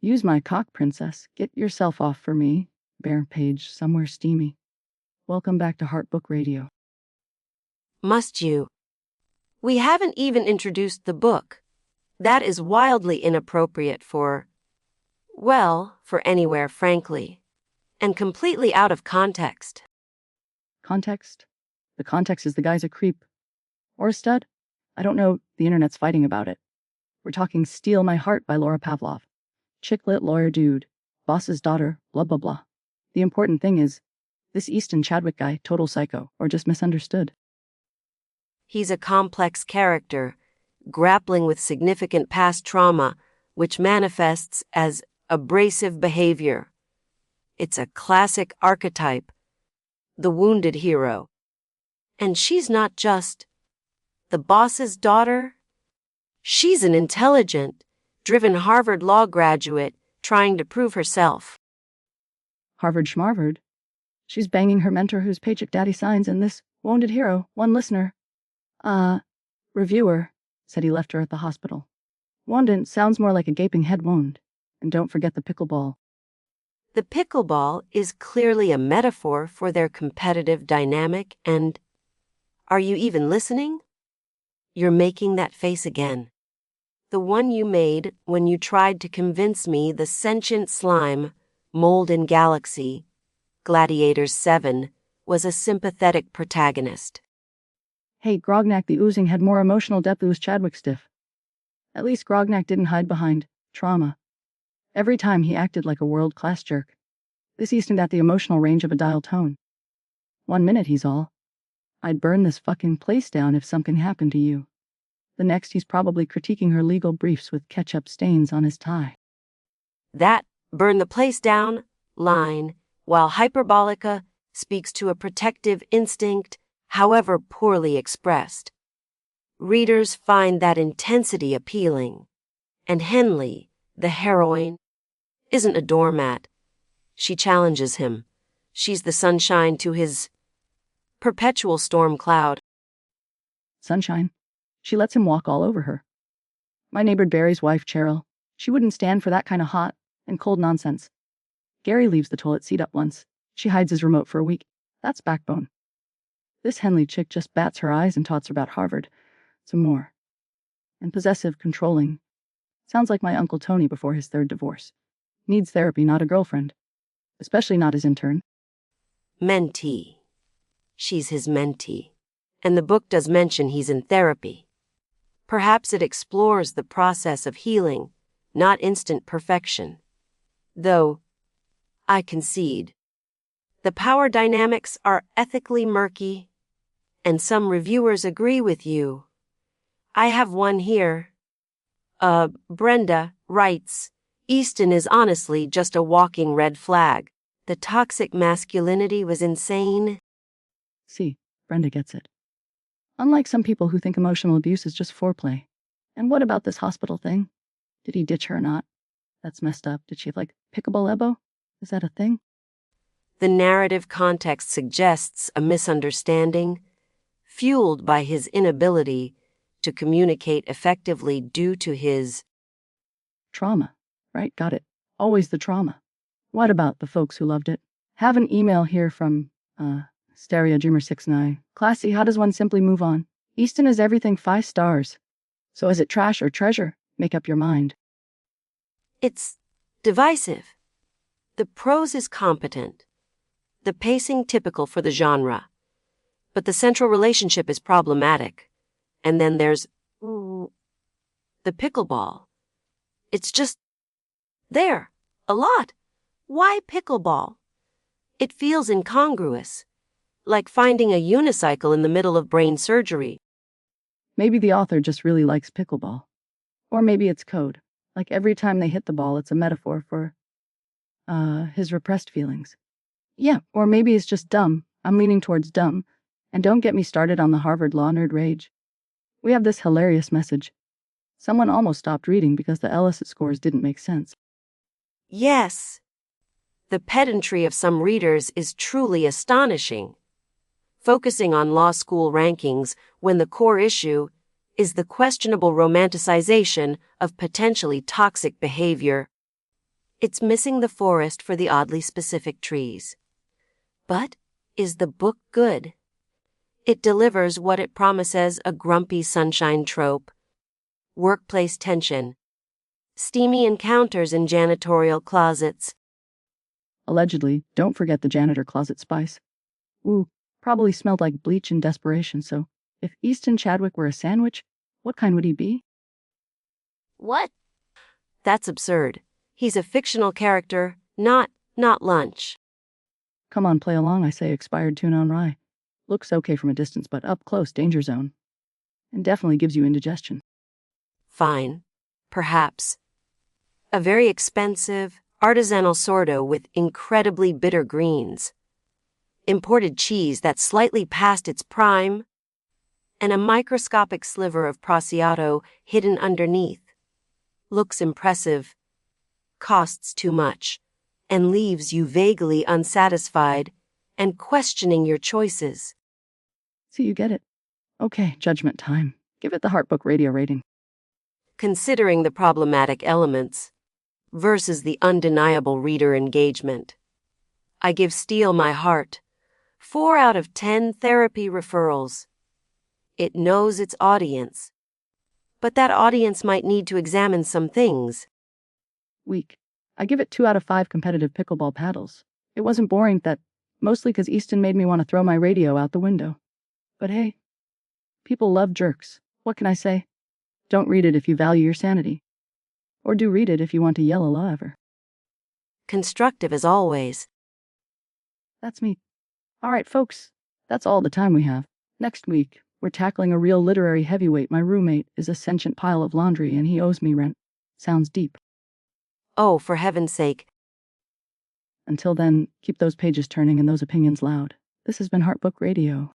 Use my cock, princess. Get yourself off for me. Bare page somewhere steamy. Welcome back to Heartbook Radio. Must you? We haven't even introduced the book. That is wildly inappropriate for anywhere, frankly. And completely out of context. Context? The context is the guy's a creep. Or a stud? I don't know, the internet's fighting about it. We're talking Steal My Heart by Laura Pavlov. Chick-lit lawyer dude. Boss's daughter, blah blah blah. The important thing is, this Easton Chadwick guy, total psycho, or just misunderstood. He's a complex character, grappling with significant past trauma, which manifests as abrasive behavior. It's a classic archetype, the wounded hero. And she's not just the boss's daughter. She's an intelligent, driven Harvard law graduate trying to prove herself. Harvard schmarvard. She's banging her mentor whose paycheck daddy signs, and this wounded hero, one listener, reviewer, said he left her at the hospital. Wounded sounds more like a gaping head wound. And don't forget the pickleball. The pickleball is clearly a metaphor for their competitive dynamic and, are you even listening? You're making that face again. The one you made when you tried to convince me the sentient slime, mold in Galaxy, Gladiators 7, was a sympathetic protagonist. Hey, Grognak the Oozing had more emotional depth than was Chadwick stiff. At least Grognak didn't hide behind trauma. Every time he acted like a world-class jerk. This Eastoned at the emotional range of a dial tone. 1 minute he's all, I'd burn this fucking place down if something happened to you. The next he's probably critiquing her legal briefs with ketchup stains on his tie. That burn the place down line, while Hyperbolica speaks to a protective instinct, however poorly expressed. Readers find that intensity appealing. And Henley, the heroine, isn't a doormat. She challenges him. She's the sunshine to his perpetual storm cloud. Sunshine. She lets him walk all over her. My neighbor Barry's wife, Cheryl, she wouldn't stand for that kind of hot and cold nonsense. Gary leaves the toilet seat up once. She hides his remote for a week. That's backbone. This Henley chick just bats her eyes and tots her about Harvard. Some more. And possessive, controlling. Sounds like my Uncle Tony before his third divorce. Needs therapy, not a girlfriend. Especially not his intern. Mentee. She's his mentee. And the book does mention he's in therapy. Perhaps it explores the process of healing, not instant perfection. Though, I concede, the power dynamics are ethically murky, and some reviewers agree with you. I have one here. Brenda writes, Easton is honestly just a walking red flag. The toxic masculinity was insane. See, Brenda gets it. Unlike some people who think emotional abuse is just foreplay. And what about this hospital thing? Did he ditch her or not? That's messed up. Did she have, pickable ebo? Is that a thing? The narrative context suggests a misunderstanding, fueled by his inability to communicate effectively due to his trauma. Right, got it. Always the trauma. What about the folks who loved it? Have an email here from, Stereo Dreamer 69. Classy, how does one simply move on? Easton is everything 5 stars. So is it trash or treasure? Make up your mind. It's divisive. The prose is competent. The pacing typical for the genre. But the central relationship is problematic. And then there's the pickleball. It's just there. A lot. Why pickleball? It feels incongruous. Like finding a unicycle in the middle of brain surgery. Maybe the author just really likes pickleball. Or maybe it's code. Like every time they hit the ball, it's a metaphor for, his repressed feelings. Yeah, or maybe it's just dumb. I'm leaning towards dumb. And don't get me started on the Harvard law nerd rage. We have this hilarious message. Someone almost stopped reading because the Ellis scores didn't make sense. Yes. The pedantry of some readers is truly astonishing. Focusing on law school rankings when the core issue is the questionable romanticization of potentially toxic behavior. It's missing the forest for the oddly specific trees. But is the book good? It delivers what it promises: a grumpy sunshine trope, workplace tension, steamy encounters in janitorial closets. Allegedly, don't forget the janitor closet spice. Ooh, probably smelled like bleach and desperation, so if Easton Chadwick were a sandwich, what kind would he be? What? That's absurd. He's a fictional character, not lunch. Come on, play along, I say. Expired tuna on rye. Looks okay from a distance, but up close, danger zone. And definitely gives you indigestion. Fine. Perhaps. A very expensive, artisanal Sordo with incredibly bitter greens. Imported cheese that's slightly past its prime. And a microscopic sliver of Prociato hidden underneath. Looks impressive, costs too much, and leaves you vaguely unsatisfied and questioning your choices. So you get it. Okay, judgment time. Give it the Heartbook radio rating. Considering the problematic elements versus the undeniable reader engagement, I give Steele my heart 4 out of 10 therapy referrals. It knows its audience, but that audience might need to examine some things. Weak. I give it 2 out of 5 competitive pickleball paddles. It wasn't boring, that mostly because Easton made me want to throw my radio out the window. But hey, people love jerks. What can I say? Don't read it if you value your sanity. Or do read it if you want to yell a lot ever. Constructive as always. That's me. All right, folks. That's all the time we have. Next week, we're tackling a real literary heavyweight. My roommate is a sentient pile of laundry and he owes me rent. Sounds deep. Oh, for heaven's sake. Until then, keep those pages turning and those opinions loud. This has been Heartbook Radio.